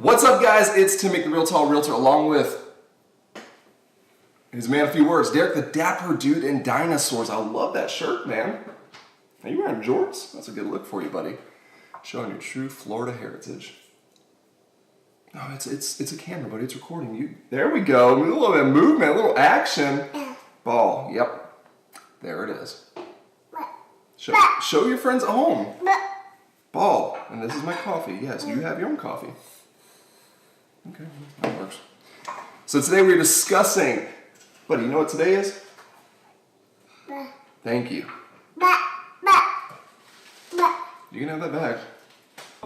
What's up, guys? It's Tim, the Real Tall Realtor, along with his man of few words, Derek the Dapper Dude in Dinosaurs. I love that shirt, man. Are you wearing jorts? That's a good look for you, buddy. Showing your true Florida heritage. Oh, it's a camera, buddy. It's recording you. There we go. A little bit of movement, a little action. Ball. Yep. There it is. Show your friends at home. Ball. And this is my coffee. Yes, you have your own coffee. Okay, that works. So today we're discussing, buddy, you know what today is? Thank you. You can have that back.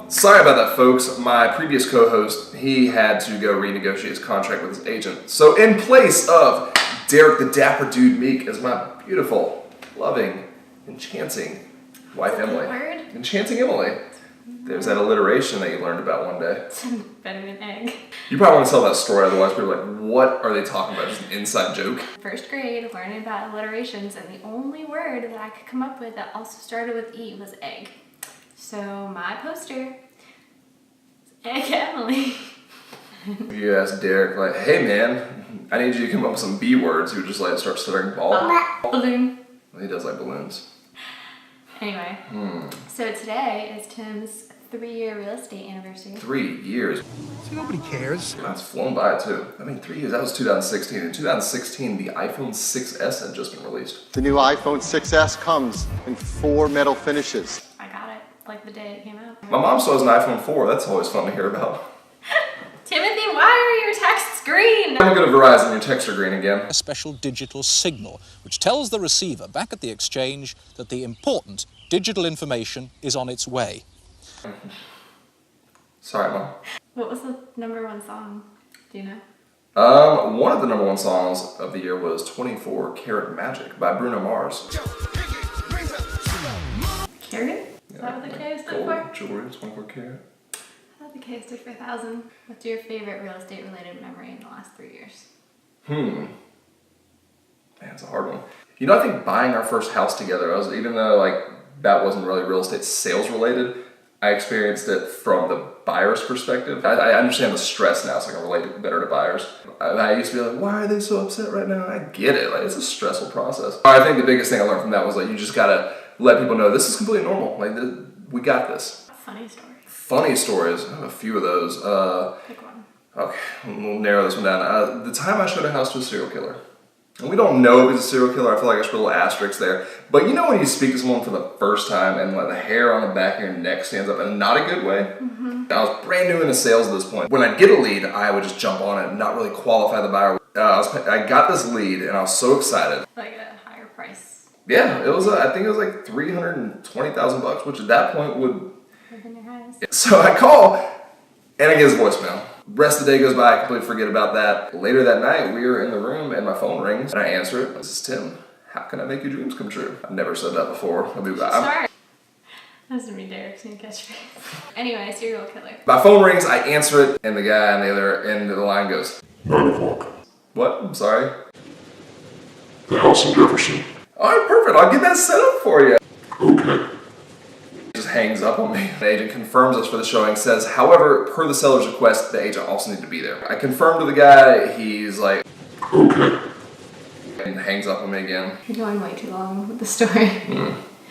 Sorry about that, folks. My previous co-host, he had to go renegotiate his contract with his agent. So in place of Derek the Dapper Dude Meek is my beautiful, loving, enchanting wife Emily. Enchanting Emily. There's that alliteration that you learned about one day. It's better than egg. You probably want to tell that story, otherwise people are like, what are they talking about? Just an inside joke? First grade, learning about alliterations, and the only word that I could come up with that also started with E was egg. So my poster is Egg Emily. You asked Derek, like, hey man, I need you to come up with some B words. He would just like start stuttering ball. Balloon. Well, he does like balloons. Anyway, so today is Tim's 3-year real estate anniversary. 3 years. See, nobody cares. That's flown by too. I mean, 3 years, that was 2016. In 2016, the iPhone 6S had just been released. The new iPhone 6S comes in 4 metal finishes. I got it like the day it came out. My mom still has an iPhone 4. That's always fun to hear about. Timothy, why are your texts green? I'm gonna go to Verizon, your texts are green again. A special digital signal which tells the receiver back at the exchange that the important digital information is on its way. Sorry, Mom. What was the #1 song? Do you know? One of the #1 songs of the year was 24 Karat Magic by Bruno Mars. Carat? Is that what the K stood for? Gold jewelry, 24 karat. I thought the K stood for 1,000. What's your favorite real estate related memory in the last 3 years? Man, it's a hard one. You know, I think buying our first house together, even though like that wasn't really real estate sales related, I experienced it from the buyer's perspective. I understand the stress now, so I can relate better to buyers. I used to be like, why are they so upset right now? I get it, like it's a stressful process. I think the biggest thing I learned from that was like, you just gotta let people know this is completely normal. Like, we got this. Funny story. Funny stories, I have a few of those. Pick one. Okay, we'll narrow this one down. The time I showed a house to a serial killer. And we don't know if he's a serial killer. I feel like I should put a little asterisk there. But you know when you speak to someone for the first time and like the hair on the back of your neck stands up in not a good way? I was brand new into sales at this point. When I'd get a lead, I would just jump on it and not really qualify the buyer. I got this lead and I was so excited. Like a higher price. Yeah, it was. I think it was like $320,000, which at that point would. Within your house. So I call and I get his voicemail. Rest of the day goes by, I completely forget about that. Later that night, we are in the room and my phone rings and I answer it. This is Tim. How can I make your dreams come true? I've never said that before. Sorry. That's gonna be Derek's new catchphrase. Anyway, serial killer. My phone rings, I answer it, and the guy on the other end of the line goes, 9 o'clock. what? I'm sorry. The house in Jefferson. All right, perfect. I'll get that set up for you. Okay. Just hangs up on me. The agent confirms us for the showing, says, however, per the seller's request, the agent also needs to be there. I confirmed to the guy, he's like, Okay. and hangs up on me again. You're going way too long with the story.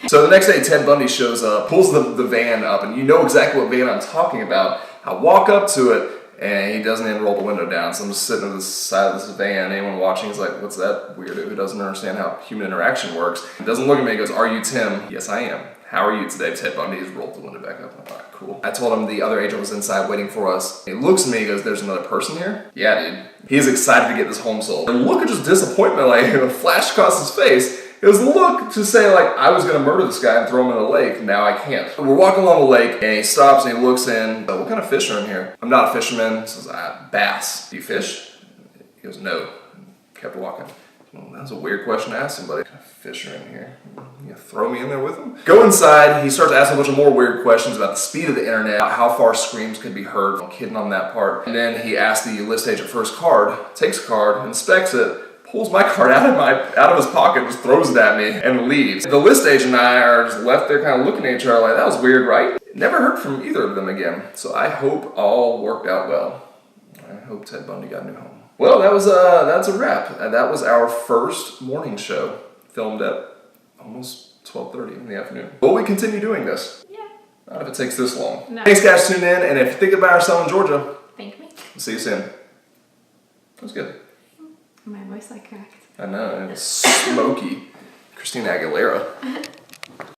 So the next day, Ted Bundy shows up, pulls the van up, and you know exactly what van I'm talking about. I walk up to it, and he doesn't even roll the window down, so I'm just sitting on the side of this van. Anyone watching is like, what's that weirdo who doesn't understand how human interaction works? He doesn't look at me, he goes, are you Tim? Yes, I am. How are you today? Ted Bundy just rolled the window back up. I'm like, all right, cool. I told him the other agent was inside waiting for us. He looks at me, he goes, there's another person here? Yeah, dude. He's excited to get this home sold. The look of just disappointment, like, flashed across his face. It was the look to say, like, I was gonna murder this guy and throw him in the lake, now I can't. We're walking along the lake, and he stops and he looks in. What kind of fish are in here? I'm not a fisherman. He says, bass. Do you fish? He goes, no. Kept walking. Well, that was a weird question to ask somebody. What kind of fish are in here? You throw me in there with him? Go inside, he starts asking a bunch of more weird questions about the speed of the internet, how far screams could be heard. I'm kidding on that part. And then he asks the list agent for his card, takes a card, inspects it, pulls my card out of his pocket, just throws it at me, and leaves. The list agent and I are just left there kind of looking at each other like, that was weird, right? Never heard from either of them again, so I hope all worked out well. I hope Ted Bundy got a new home. Well, that's a wrap. That was our first morning show, filmed at almost 12:30 in the afternoon. Will we continue doing this? Yeah. Not if it takes this long. No. Thanks, guys, for tuning in, and if you think about ourselves in Georgia, Thank me. see you soon. That was good. My voice like cracked. I know, it's smoky. Christina Aguilera.